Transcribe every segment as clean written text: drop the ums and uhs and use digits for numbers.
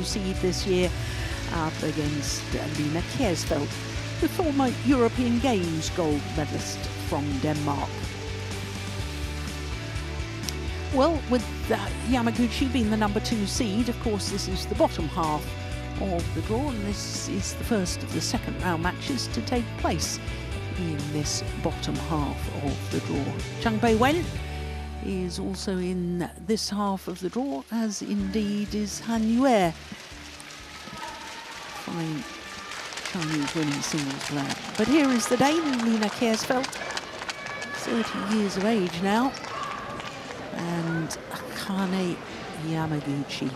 2 seed this year, up against Akane Kjaersfeldt, the former European Games gold medalist from Denmark. Well, with Yamaguchi being the number 2 seed, of course, this is the bottom half of the draw, and this is the first of the second round matches to take place in this bottom half of the draw. Chang Bei-wen is also in this half of the draw, as indeed is Han Yue, fine Chinese women's singles player. But here is the Dane, Akane Kjaersfeldt, 30 years of age now, and Akane Yamaguchi.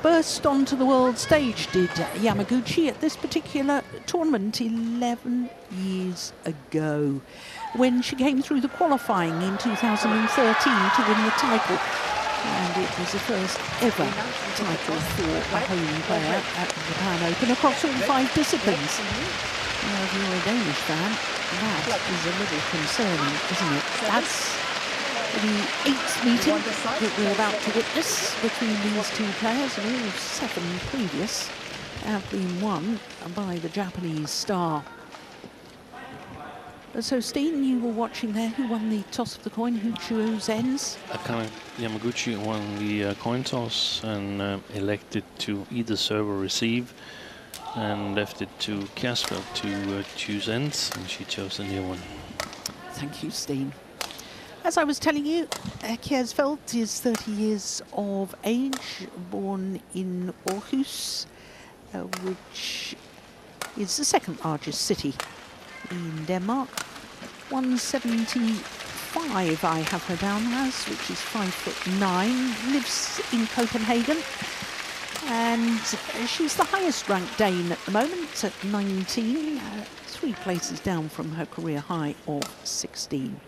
Burst onto the world stage did Yamaguchi at this particular tournament 11 years ago, when she came through the qualifying in 2013 to win the title. And it was the first ever title for a home player at the Japan Open across all 5 disciplines. Now, if you're a Danish fan, that is a little concerning, isn't it? That's the 8th meeting that we're about to witness between these 2 players, and all 7 previous have been won by the Japanese star. So, Steen, you were watching there. Who won the toss of the coin? Who chose ends? Akane Yamaguchi won the coin toss and elected to either serve or receive, and left it to Kjaersfeldt to choose ends, and she chose the near one. Thank you, Steen. As I was telling you, Kjaersfeldt is 30 years of age, born in Aarhus, which is the 2nd largest city in Denmark. 175 I have her down as, which is 5'9", lives in Copenhagen, and she's the highest ranked Dane at the moment at 19, 3 places down from her career high of 16.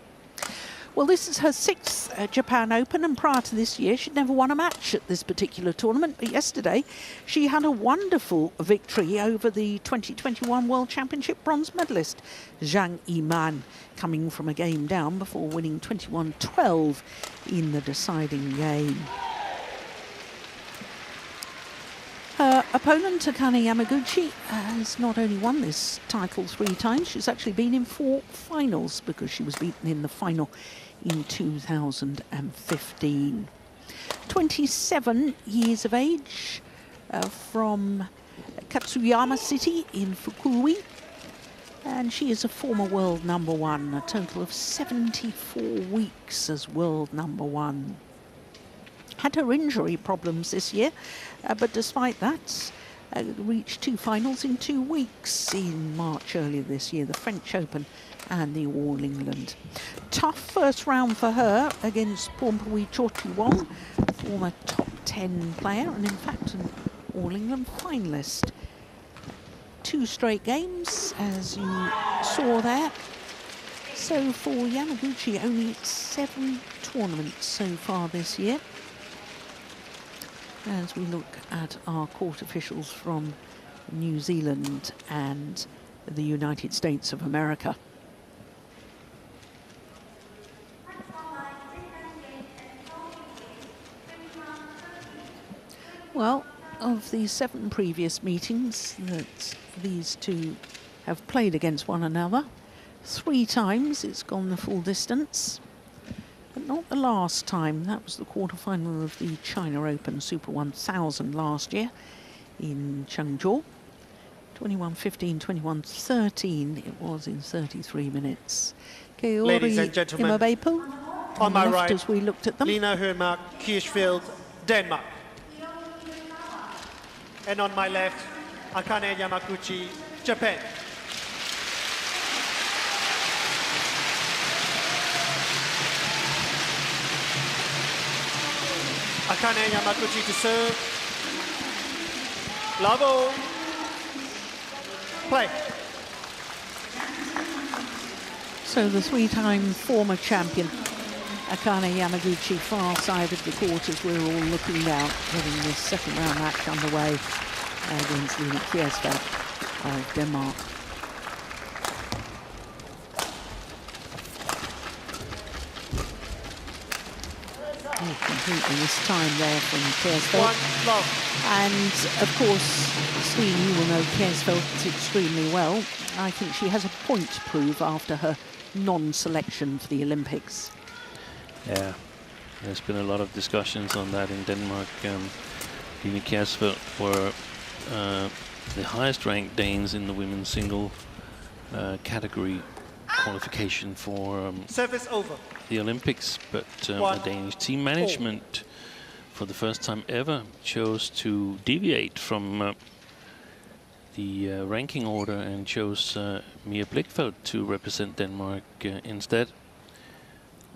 Well, this is her 6th Japan Open, and prior to this year, she'd never won a match at this particular tournament. But yesterday, she had a wonderful victory over the 2021 World Championship bronze medalist, Zhang Yiman, coming from a game down before winning 21-12 in the deciding game. Her opponent, Akane Yamaguchi, has not only won this title 3 times, she's actually been in 4 finals, because she was beaten in the final in 2015. 27 years of age, from Katsuyama City in Fukui, and she is a former world number 1, a total of 74 weeks as world number 1. Had her injury problems this year, but despite that, reached 2 finals in 2 weeks in March earlier this year, the French Open and the All England. Tough first round for her against Pornpui Chortuwong, former top 10 player, and in fact an All England finalist. 2 straight games, as you saw there. So for Yamaguchi, only 7 tournaments so far this year. As we look at our court officials from New Zealand and the United States of America. Well, of the 7 previous meetings that these 2 have played against one another, 3 times it's gone the full distance. But not the last time. That was the quarterfinal of the China Open Super 1000 last year in Changzhou. 21-15, 21-13. It was in 33 minutes. Ladies and gentlemen, on my right, as we looked at them. Højmark Kjaersfeldt, Denmark. And on my left, Akane Yamaguchi, Japan. Akane Yamaguchi to serve. Lavo. Play. So the 3-time former champion, Akane Yamaguchi, far side of the court as we're all looking out, getting this second round match underway against Akane Kjaersfeldt of Denmark. Oh, completely this time there from Kjaersfeldt. 1-love. And of course, Steen, you will know Kjaersfeldt extremely well. I think she has a point to prove after her non-selection for the Olympics. Yeah, there's been a lot of discussions on that in Denmark. Line Kjaersfeldt were the highest ranked Danes in the women's single category qualification for Service over. the Olympics, but the Danish team management for the first time ever chose to deviate from the ranking order and chose Mia Blichfeldt to represent Denmark instead.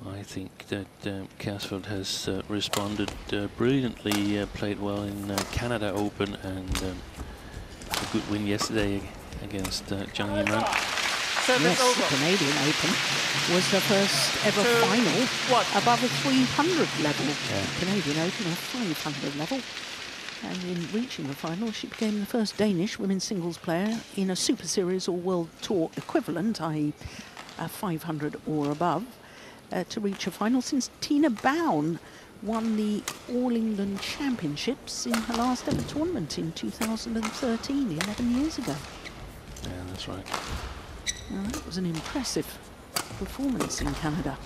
I think that Kjaersfeldt has responded brilliantly, played well in Canada Open, and a good win yesterday against Zhang Yiman. Yes, the Canadian Open was her first ever final above a 300 level. Yeah. Canadian Open, a 500 level. And in reaching the final, she became the first Danish women's singles player in a Super Series or World Tour equivalent, i.e. 500 or above, to reach a final since Tina Bown won the All England Championships in her last ever tournament in 2013, 11 years ago. Yeah, that's right. Well, that was an impressive performance in Canada.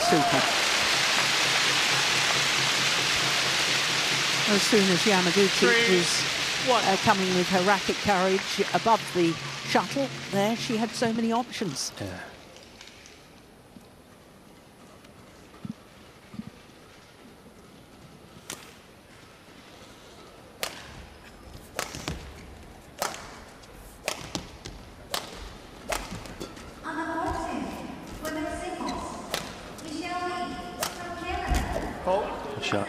Super. As soon as Yamaguchi was coming with her racket carriage above the shuttle, there she had so many options. Yeah. Good shot.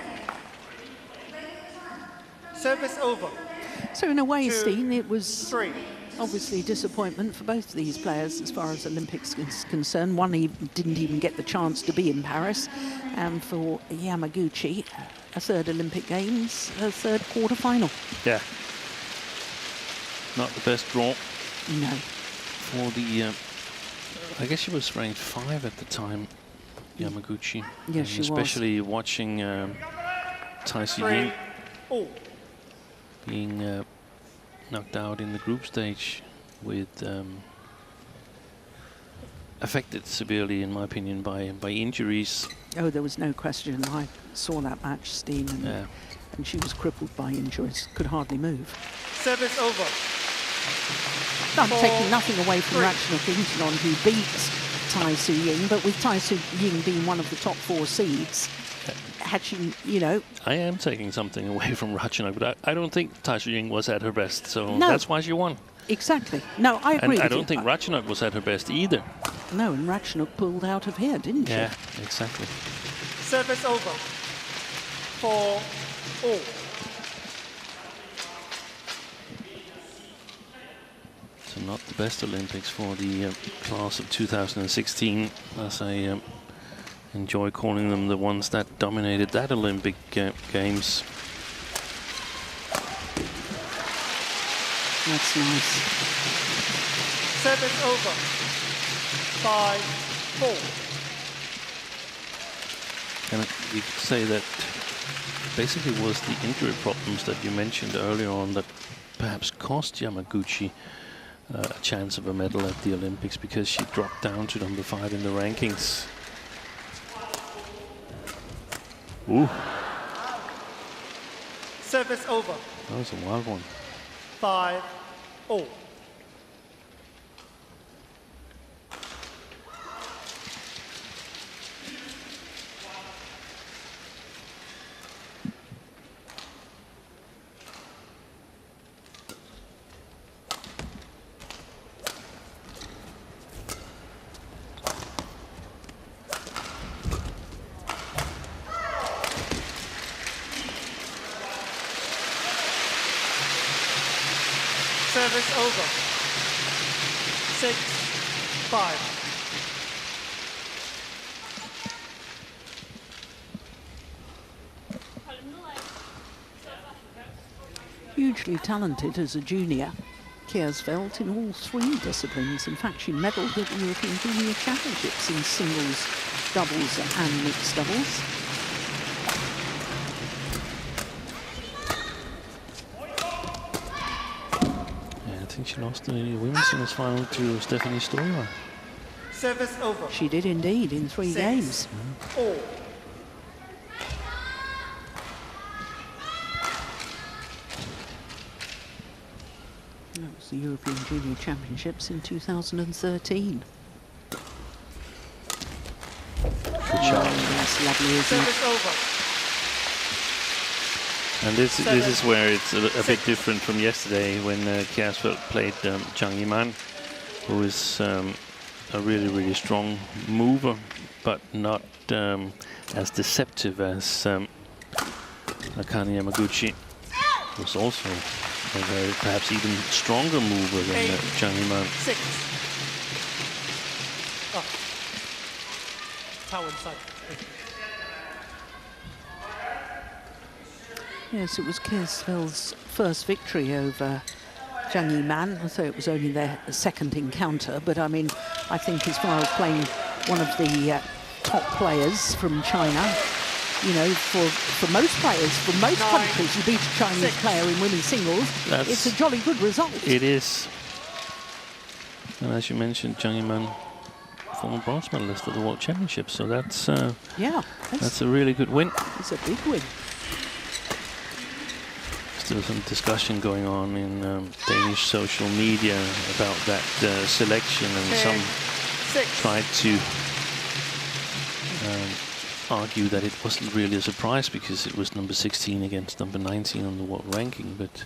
Service over. So in a way, 2, Steen, it was 3. obviously a disappointment for both these players as far as Olympics is concerned. One didn't even get the chance to be in Paris, and for Yamaguchi, a third Olympic Games, a third quarter-final. Yeah. Not the best draw. No. For the, I guess she was ranked 5 at the time, Yamaguchi. Yes, she was. Especially watching Taisoo Ying being knocked out in the group stage with affected severely, in my opinion, by injuries. Oh, there was no question. I saw that match, Steen, and she was crippled by injuries, could hardly move. Service over. I'm taking nothing away from Ratchanok Intanon, who beat Taisoo Ying, but with Taisoo Ying being one of the top 4 seeds, had she, you know... I am taking something away from Ratchanok, but I don't think Taisoo Ying was at her best, so no. That's why she won. Exactly. No, I agree. And I don't think Ratchanok was at her best either. No, and Ratchanok pulled out of here, didn't she? Yeah, exactly. Service over. 4 all. So not the best Olympics for the class of 2016, as I enjoy calling them the ones that dominated that Olympic Games. That's nice. Service over. 5-4. And you could say that basically was the injury problems that you mentioned earlier on that perhaps cost Yamaguchi a chance of a medal at the Olympics, because she dropped down to number 5 in the rankings. Ooh. Service over. That was a wild one. 5-all. Service over. 6-5. hugely talented as a junior. Kjaersfeldt in all 3 disciplines. In fact, she medalled at the European Junior Championships in singles, doubles and mixed doubles. Yeah, I think she lost the women's singles final to Stephanie Storer. Service over. She did indeed in 3 games. All. That was the European Junior Championships in 2013. Good shot. That's lovely, isn't it? Service over. And this is where it's a bit different from yesterday when Kjaersfeldt played Zhang Yiman, who is a really strong mover, but not as deceptive as Akane Yamaguchi, who's also a very, perhaps even stronger mover than Zhang Yiman. 6. Oh. Power inside. Yes, it was Kjaersfeldt's first victory over Zhang Yiman, so it was only their second encounter. But I mean, I think as far as playing one of the top players from China, you know, for most players, for most countries, you beat a Chinese player in women's singles, it's a jolly good result. It is. And as you mentioned, Zhang Yiman, former bronze medalist at the World Championships, so that's yeah, that's a really good win. It's a big win. Still some discussion going on in Danish social media about that selection, and some tried to argue that it wasn't really a surprise because it was number 16 against number 19 on the world ranking. But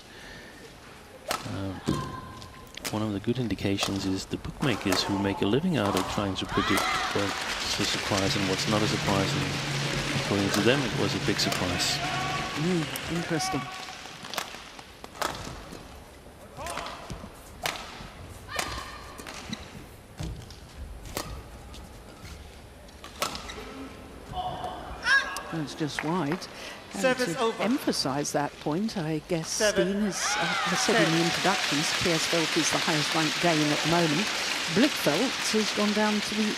one of the good indications is the bookmakers, who make a living out of trying to predict what's a surprise and what's not a surprise. And according to them, it was a big surprise. Interesting. It's just wide. Service to over. emphasise that point, I guess Steen has said in the introductions, Kjaersfeldt is the highest ranked Dane at the moment. Blichfeldt has gone down to the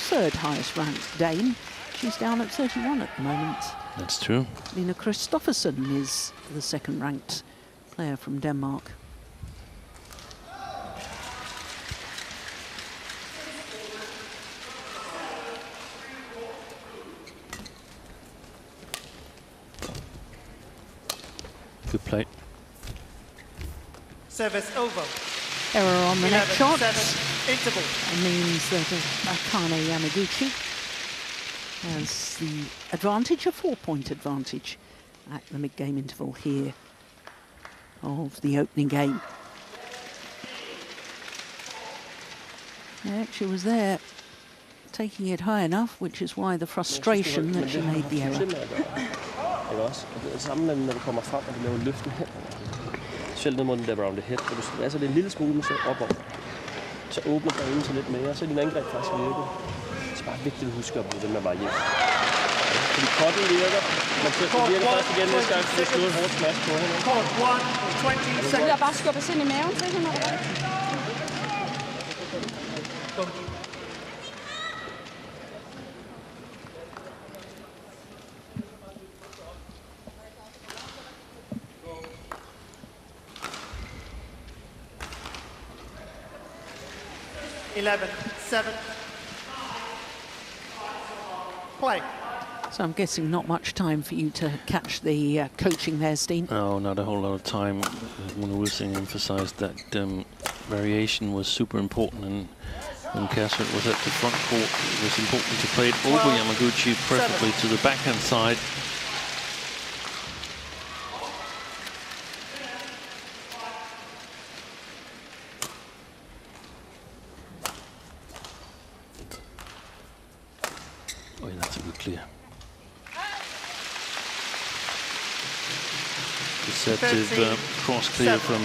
3rd highest ranked Dane. She's down at 31 at the moment. That's true. Lina Kristoffersen is the 2nd ranked player from Denmark. Good play. Service over. Error on the next shot. 11-7 interval. It means that Akane Yamaguchi has the advantage, a 4-point advantage at the mid-game interval here of the opening game. Yeah, she was there taking it high enough, which is why the frustration that she made the error. Ikke også? Og det er samme, når du kommer frem, og du laver løften hen. Selv ned mod den der round the head, og du skal altså det en lille smule så opad. Så åbner banen så lidt mere, så er din angreb faktisk virker. Det er bare vigtigt at huske at blive den med variere. Fordi korten virker, men så virker faktisk igen næste gang, så du slår et hårdt smash på hende. Court 1, 20 Så vil jeg seconds. bare skubbe ind i maven til hende. Eleven, 7. Play. So I'm guessing not much time for you to catch the coaching there, Steen. No, not a whole lot of time. When Wilsing emphasized that variation was super important, and when Kjaersfeldt was at the front court, it was important to play it over Yamaguchi, preferably to the backhand side. Oh, yeah, that's a good clear. Deceptive cross clear from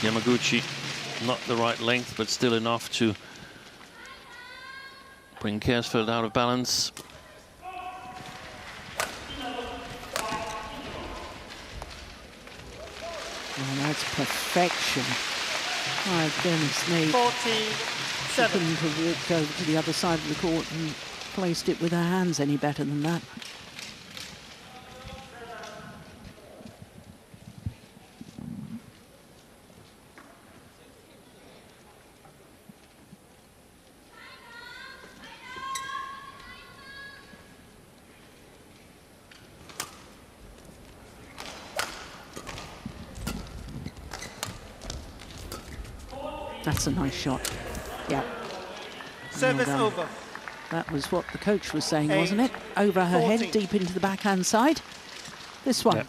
Yamaguchi. Not the right length, but still enough to bring Kjaersfeldt out of balance. Oh, that's perfection. My goodness me. 14-7. She couldn't have walked over to the other side of the court and placed it with her hands any better than that. That's a nice shot. Yeah. Service Well done. over. That was what the coach was saying, 8, wasn't it? Over her 14. head, deep into the backhand side. This one. Yeah.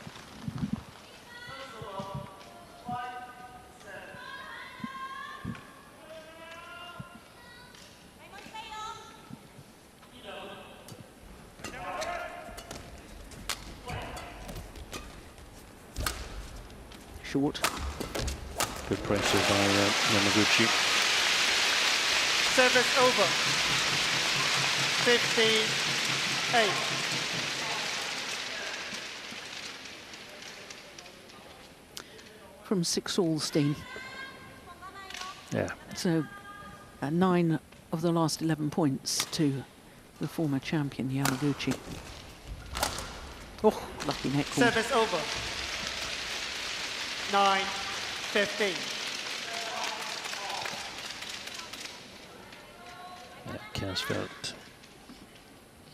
Short. Good pressure by Yamaguchi. Service over. 15-8. From 6-all, Steen. Yeah. So 9 of the last 11 points to the former champion, Yamaguchi. Oh, lucky net call. Service over. 9-15. Kjaersfeldt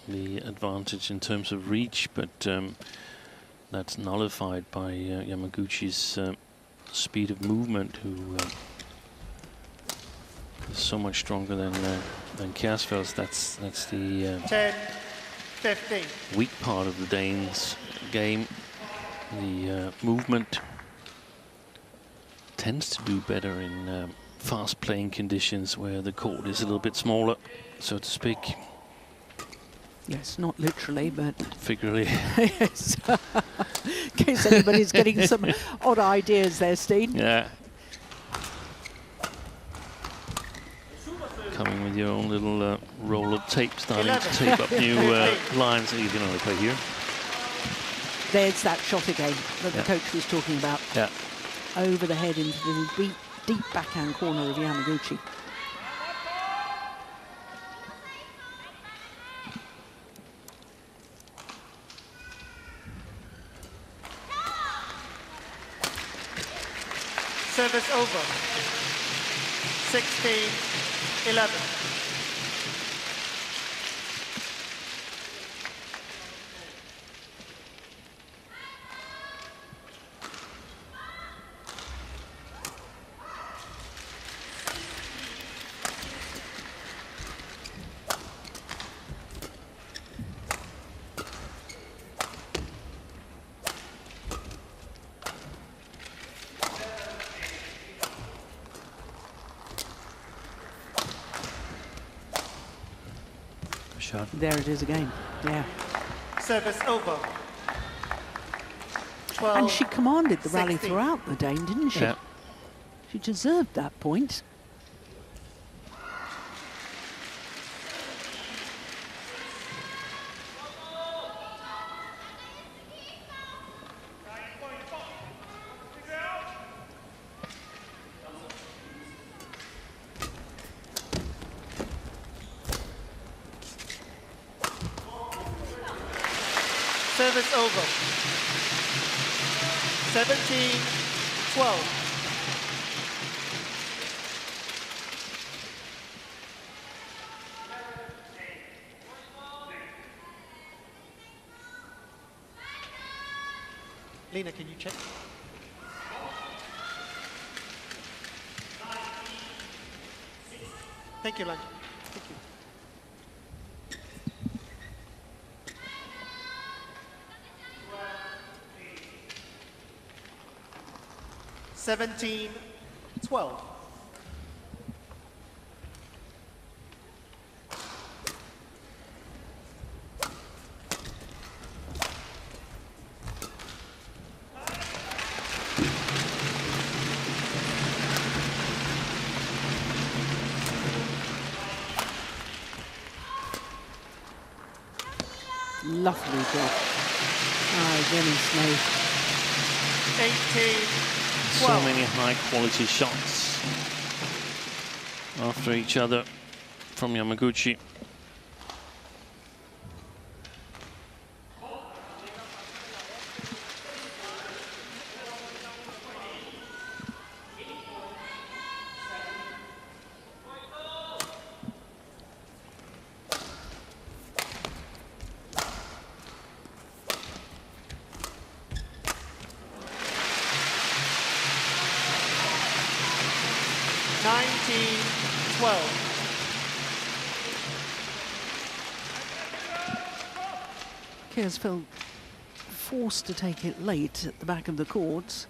the advantage in terms of reach, but that's nullified by Yamaguchi's speed of movement, who is so much stronger than Kjaersfeldt's. That's the 10-15. weak part of the Danes' game. The movement tends to do better in fast playing conditions where the court is a little bit smaller, so to speak. Yes, not literally, but Figuratively. yes. In case anybody's getting some odd ideas there, Steen. Yeah. Coming with your own little roll of tape, starting 11. to tape up new lines that you can only play here. There's that shot again that the Yeah. coach was talking about. Yeah. Over the head into the deep backhand corner of Yamaguchi. Service over. 16-11. Shot. There it is again. Yeah. Service over. 12. And she commanded the rally 16. throughout the Dane, didn't she? Yeah. She deserved that point. Service over. 17-12. Lena, can you check? Thank you, Lange. Thank you. Seventeen, 12. Lovely job. Oh, really smooth. 18, so many high-quality shots after each other from Yamaguchi. Kjaersfeldt forced to take it late at the back of the courts.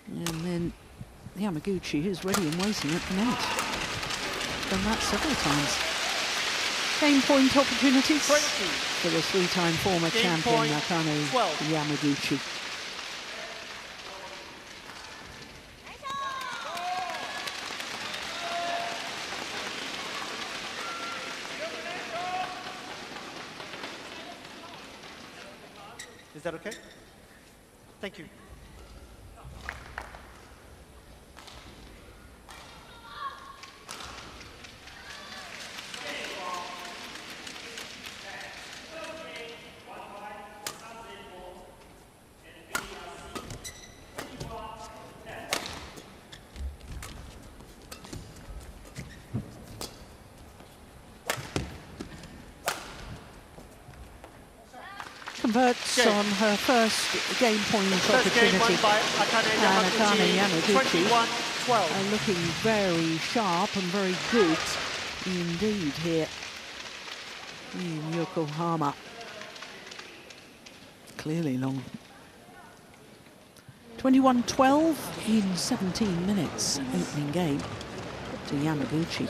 And then Yamaguchi is ready and waiting at the net. Done that several times. Game point opportunities for the three-time former champion Akane Yamaguchi. Is that okay? Thank you. Converts on her first game point opportunity. Game by Akane Yamaguchi. 21-12. Looking very sharp and very good indeed here in Yokohama. Clearly long. 21-12 in 17 minutes opening game to Yamaguchi.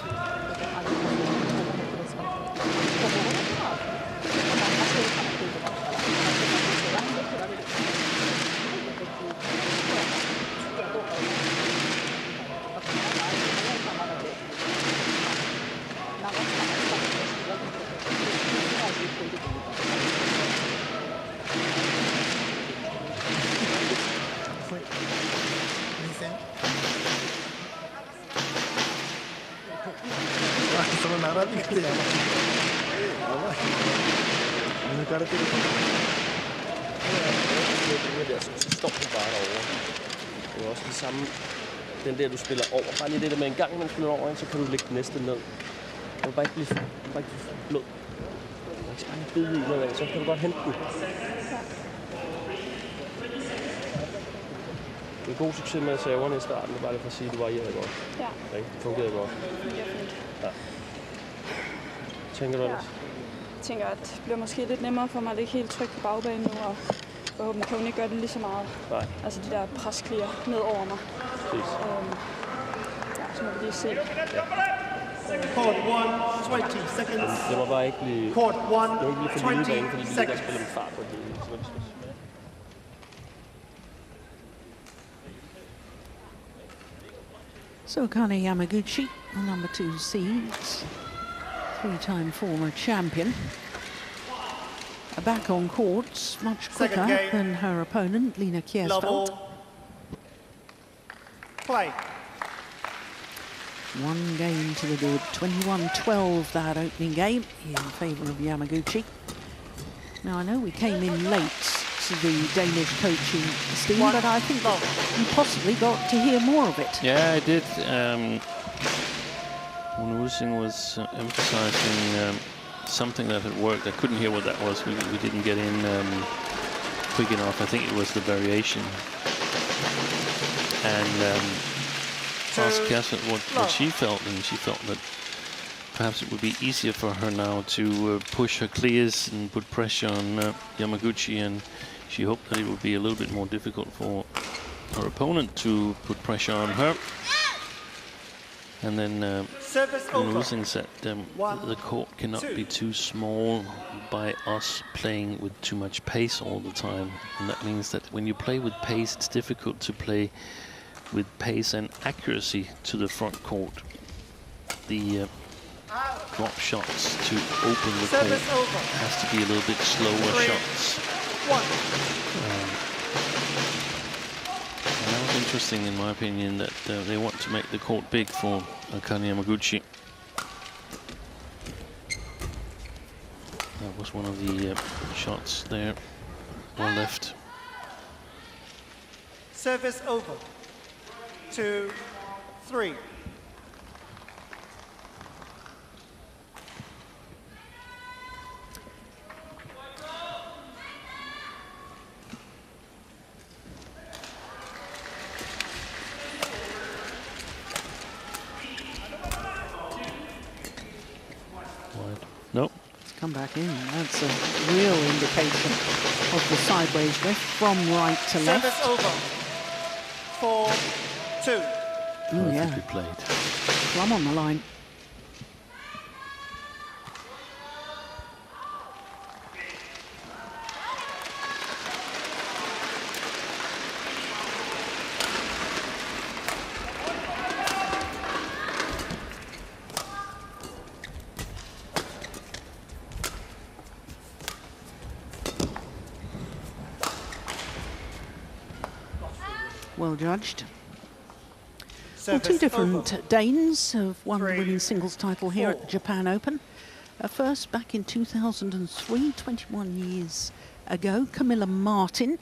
Så står du bare derovre. Det er også det samme, den der du spiller over. Bare lige det der med en gang, man spiller over, så kan du lægge den næste ned. Du må bare ikke blive blød. Man skal bare lige bide i noget, så kan du godt hente den. Det er god succes med serverne i starten, bare lige for at sige, at du varierede godt. Ja. Det fungerede godt. Ja. Tænker du ellers? Jeg tænker, at det bliver måske lidt nemmere for mig at ligge helt trygt på bagbanen nu, og forhåbentlig kan hun ikke gøre det lige så meget. Nej. Altså de der presklier ned over mig. Præcis. Ja, så må vi lige se. Court 1, 20 seconds. Det må bare ikke blive... Court 1, Det må ikke blive for lille 20 bane, fordi vi ligger og seconds. spiller med fart på det. So Akane Yamaguchi, number 2 seeds, three-time former champion. Back on courts much quicker than her opponent, Lina Kjaersfeldt. Play. One game to the good, 21-12 that opening game in favour of Yamaguchi. Now I know we came in late to the Danish coaching steam, but I think that you possibly got to hear more of it. Yeah, I did. When Using was emphasizing something that had worked, I couldn't hear what that was. We didn't get in quick enough. I think it was the variation. And asked Kjaersfeldt what she felt, and she felt that perhaps it would be easier for her now to push her clears and put pressure on Yamaguchi, and she hoped that it would be a little bit more difficult for her opponent to put pressure on her. And then Using said the court cannot be too small by us playing with too much pace all the time. And that means that when you play with pace, it's difficult to play with pace and accuracy to the front court. The drop shots to open the court has to be a little bit slower shots. interesting, in my opinion, that they want to make the court big for Akane Yamaguchi. That was one of the shots there. One left. Service over. 2-3. Nope. It's come back in. That's a real indication of the sideways drift from right to left. Service over. 4-2. Yeah. Perfectly played. Plum on the line. Well judged. Well, two different Danes have won the women's singles title here at the Japan Open. First, back in 2003, 21 years ago, Camilla Martin.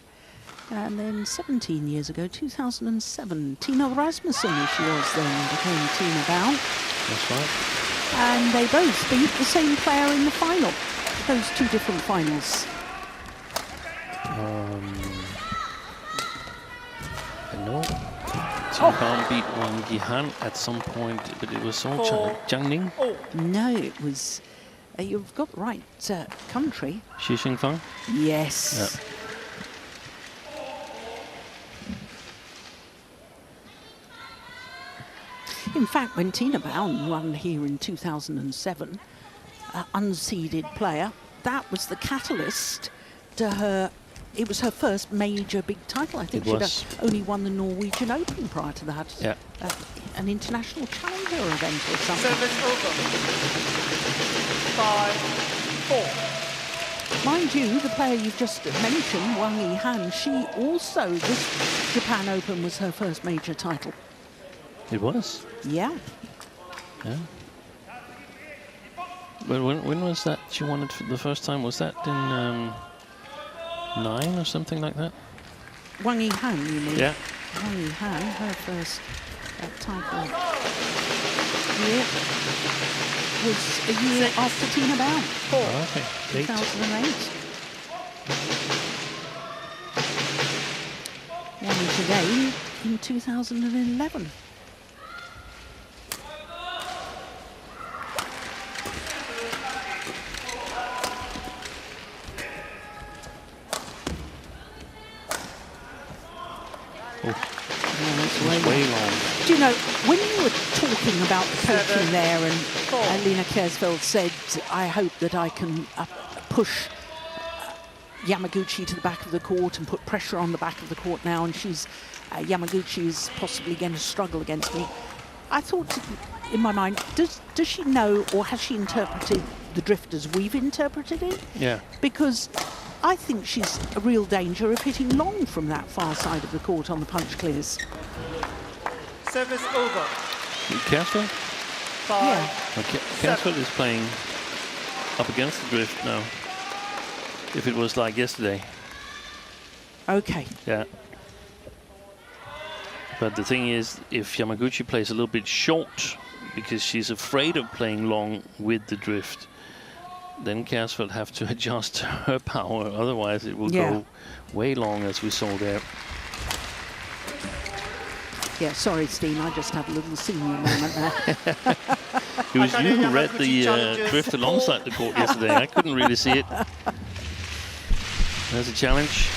And then 17 years ago, 2007, Tina Rasmussen, as she was then, became Tina Baum. That's right. And they both beat the same player in the final. Those two different finals. No. Tina Baum beat Wang Yihan at some point, but it was all Zhang Ning. No, it was... you've got the right country. Xi Xingfang? Yes. Yeah. In fact, when Tina Baum won here in 2007, unseeded player, that was the catalyst to her. It was her first major big title. I think she'd only won the Norwegian Open prior to that. Yeah. An international challenger event or something. Service over. 5-4. Mind you, the player you've just mentioned, Wang Yihan, she also, this Japan Open was her first major title. It was? Yeah. Yeah. But when was that she won it for the first time? Was that in 9 or something like that? Wang Yihan, you mean? Yeah. Wang Yihan, her first title year was a year after Tina Baum. Oh, okay. 2008. Won it again in 2011. Way long. Do you know, when you were talking about the coaching there, and Lena Kjaersfeldt said, I hope that I can push Yamaguchi to the back of the court and put pressure on the back of the court now, and Yamaguchi is possibly going to struggle against me. I thought in my mind, does she know, or has she interpreted the drift as we've interpreted it? Yeah. Because I think she's a real danger of hitting long from that far side of the court on the punch clears. Service over. Kjaersfeldt? 5. Yeah. Okay. Kjaersfeldt is playing up against the drift now. If it was like yesterday. Okay. Yeah. But the thing is, if Yamaguchi plays a little bit short, because she's afraid of playing long with the drift, then Kjaersfeldt have to adjust her power. Otherwise, it will go way long, as we saw there. Yeah, sorry, Steen, I just had a little senior moment there. It was you who read the drift alongside the court yesterday. I couldn't really see it. There's a challenge.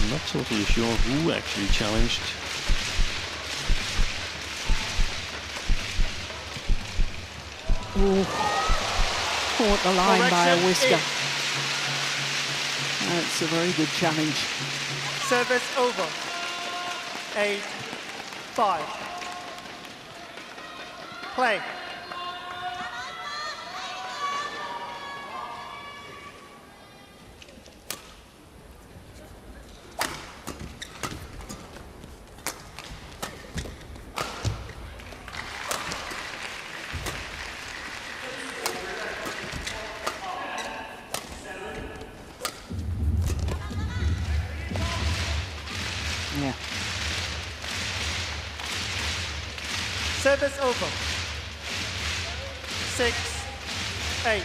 I'm not totally sure who actually challenged. Ooh. Caught the line by a whisker. That's a very good challenge. Service over. 8-5. Play. Service over. 6-8.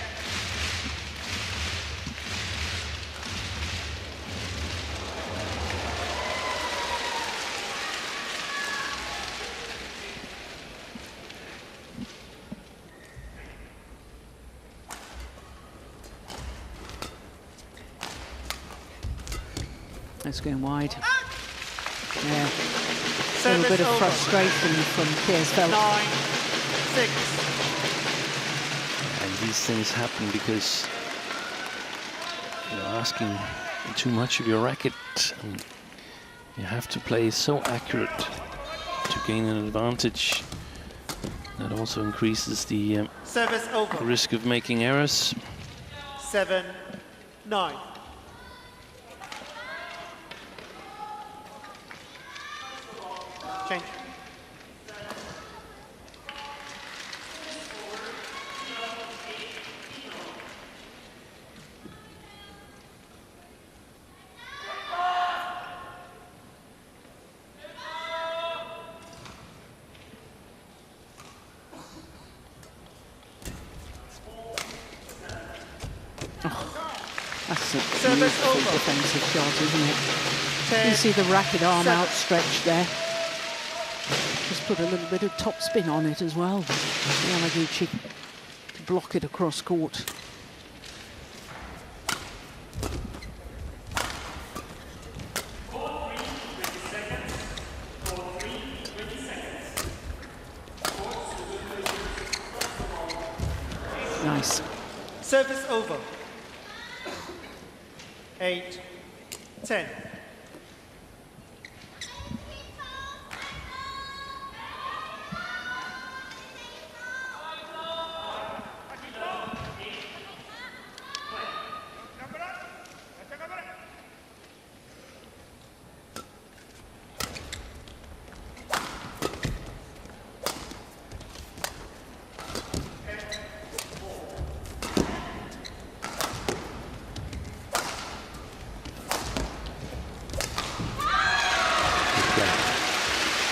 It's going wide. Yeah. A Service little bit of over. frustration from Kjaersfeldt. 9-6. And these things happen because you're asking too much of your racket. And you have to play so accurate to gain an advantage. That also increases the Service over. risk of making errors. 7-9. Change. That's a Service beautiful over. defensive shot, isn't it? 10. You see the racket arm 7. outstretched there. Just put a little bit of top spin on it as well. Yamaguchi to block it across court. Nice. Service over. 8-10.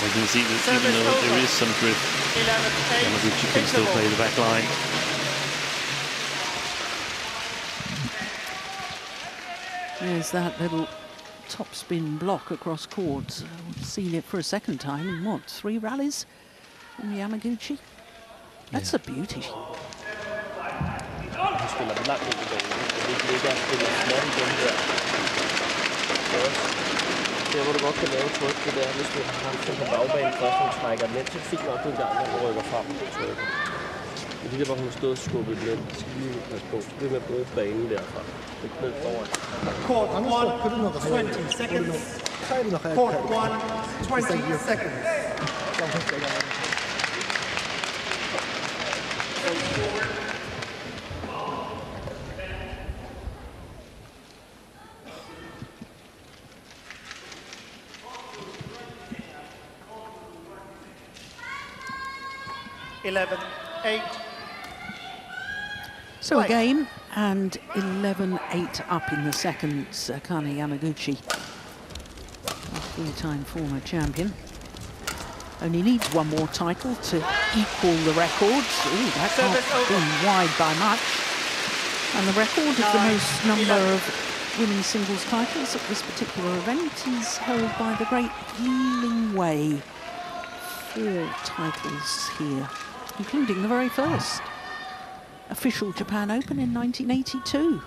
You can see that even though there is some drift, 11-8. Yamaguchi can still play the back line. There's that little top spin block across court. We've seen it for a second time in what, 3 rallies from Yamaguchi? That's a beauty. Han spiller det langt ind i banen. Og det ligger og spiller småt igen der. Der, hvor du godt kan lave tryk, det der, hvis du har haft den på bagbanen først, og trækker den ind, så fint nok en gang, når du rykker frem på trykket. Men de der, hvor hun har stået og skubbet den ind, de skal lige passe på. Det med at bruge banen derfra. Det er ned foran. Court 1, 20 seconds. Court 1, 20 seconds. So a game and 11-8 up in the second. Akane Yamaguchi, a 3-time former champion, only needs one more title to equal the records. Ooh, that's not been wide by much. And the record of the most number of women's singles titles at this particular event is held by the great Yi Wei. 4 titles here, including the very first official Japan Open in 1982.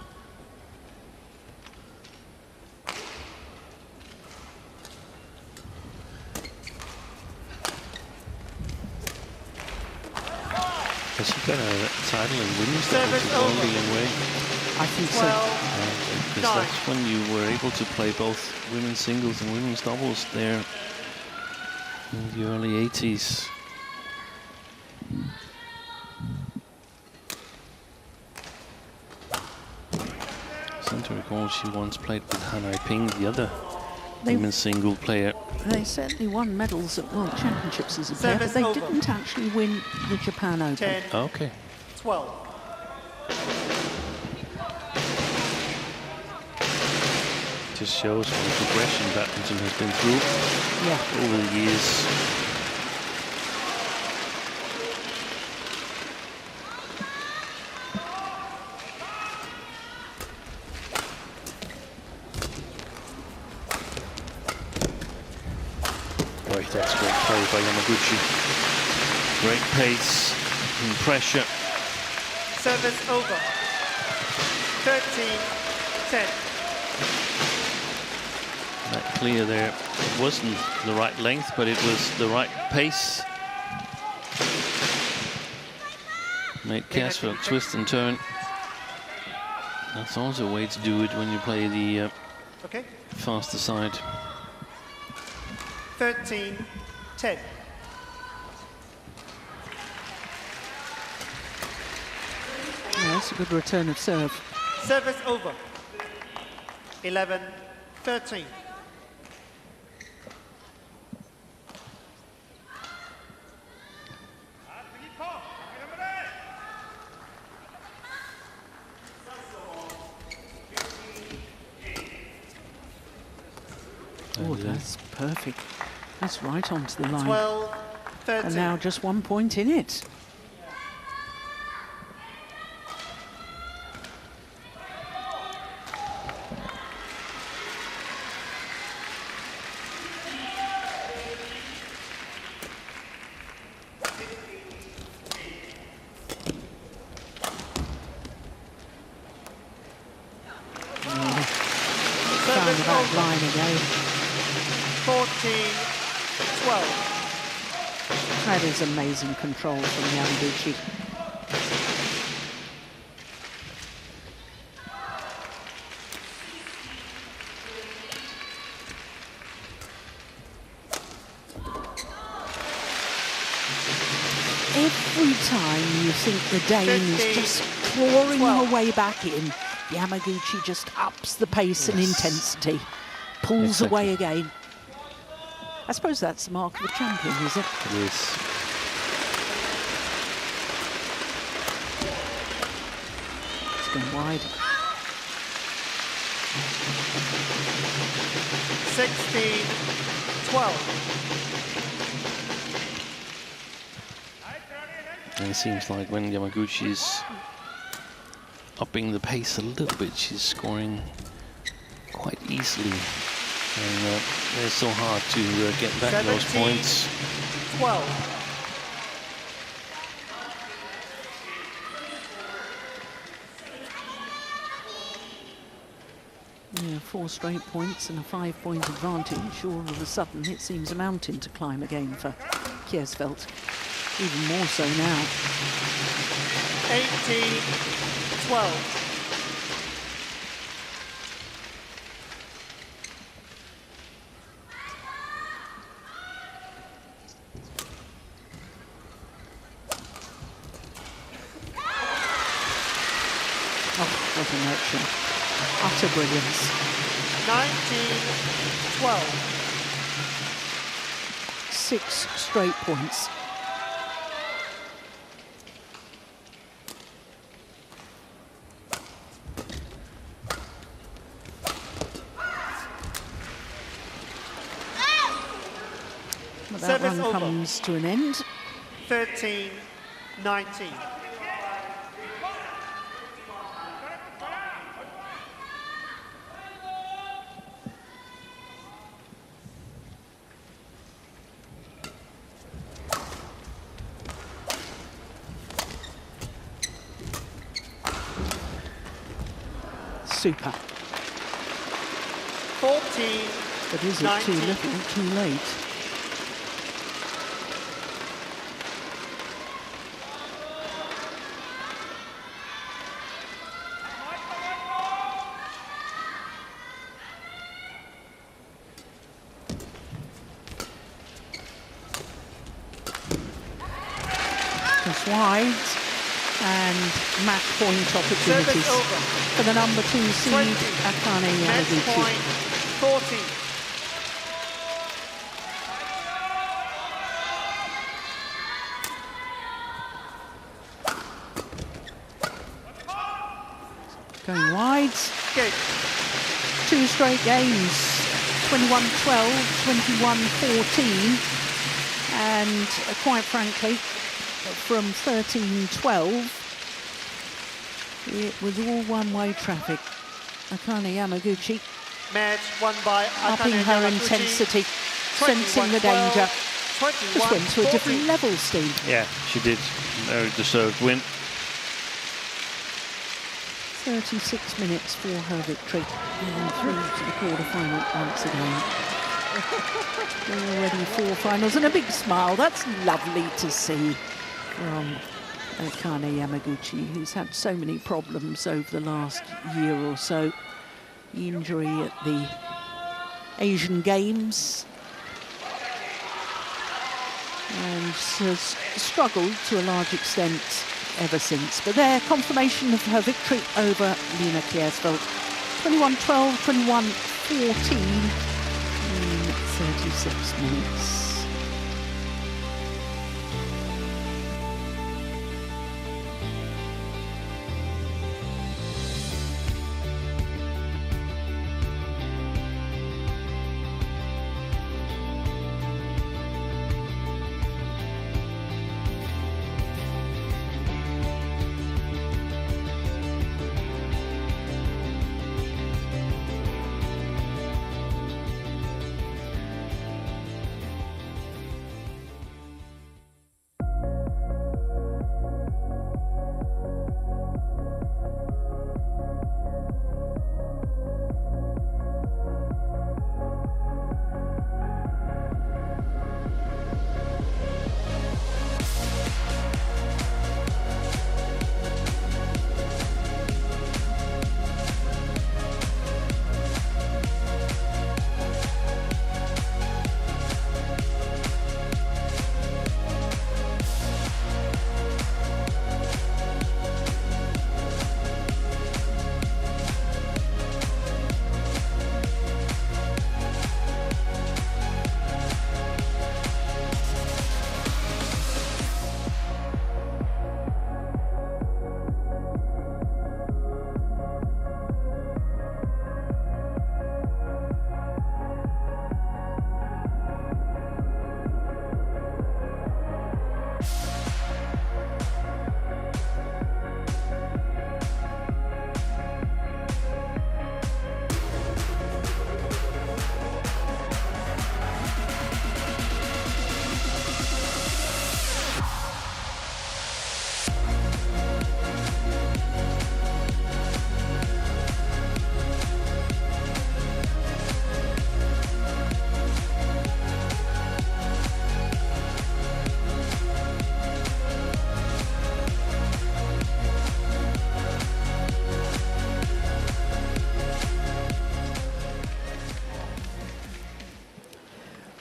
Has she got a title in women's doubles only in way? I think so. Because that's when you were able to play both women's singles and women's doubles there in the early 80s. I seem to recall she once played with Hanai Ping, the other women's single player. They certainly won medals at World Championships as a pair, but they didn't actually win the Japan Open. 10, Okay. 12. Just shows what the progression badminton has been through Yeah. over the years. That's great play by Yamaguchi. Great pace and pressure. Service over. 13-10. That clear there, it wasn't the right length, but it was the right pace. Made Kjaersfeldt twist and turn. That's also a way to do it when you play the faster side. 13-10. Yeah, that's a good return of serve. Service over. 11-13. Oh, that's perfect. That's right onto the line. 12-13. And now just 1 point in it. Found the back line again. 14-12. That is amazing control from Yamaguchi. Every time you think the Dane is just clawing her way back in, Yamaguchi just ups the pace and intensity, pulls away again. I suppose that's the mark of a champion, is it? It is. It's going wide. 16-12. And it seems like when Yamaguchi's upping the pace a little bit, she's scoring quite easily. And it's so hard to get back those points. 12. Yeah, 4 straight points and a 5-point advantage. All of a sudden, it seems a mountain to climb again for Kjaersfeldt. Even more so now. 18-12. Oh, what an action. Utter brilliance. 19-12. 6 straight points. But that Service run over. comes to an end. 13-19. Super. 14. But is it too 19. little, too late? Just wide. And match point opportunities Service over. for the number 2 seed, 20. Akane Match Yamaguchi. point 14. Going wide. Good. 2 straight games, 21-12, 21-14, and quite frankly, from 13-12, it was all one-way traffic. Akane Yamaguchi Match won by upping Akane her Yamaguchi. intensity, sensing the 21-12. danger. Just went to a different 21-14. level, Steve. Yeah, she did. Very deserved win. 36 minutes for her victory. And through to the quarter-final once again. Already 4 finals and a big smile. That's lovely to see from Akane Yamaguchi, who's had so many problems over the last year or so. Injury at the Asian Games. And has struggled to a large extent ever since. But their confirmation of her victory over Lina Kjaersfeldt. 21-12, 21-14 in 36 minutes.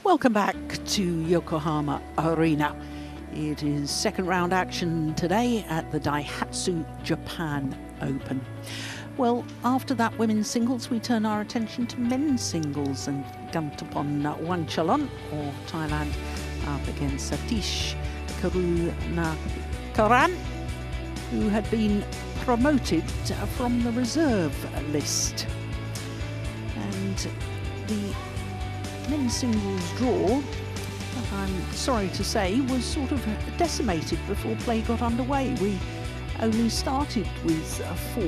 Welcome back to Yokohama Arena. It is second round action today at the Daihatsu Japan Open. Well, after that women's singles, we turn our attention to men's singles and Gantapon Wanchalon of Thailand up against Satish Karunakaran, who had been promoted from the reserve list. And the men's singles draw, I'm sorry to say, was sort of decimated before play got underway. We only started with 4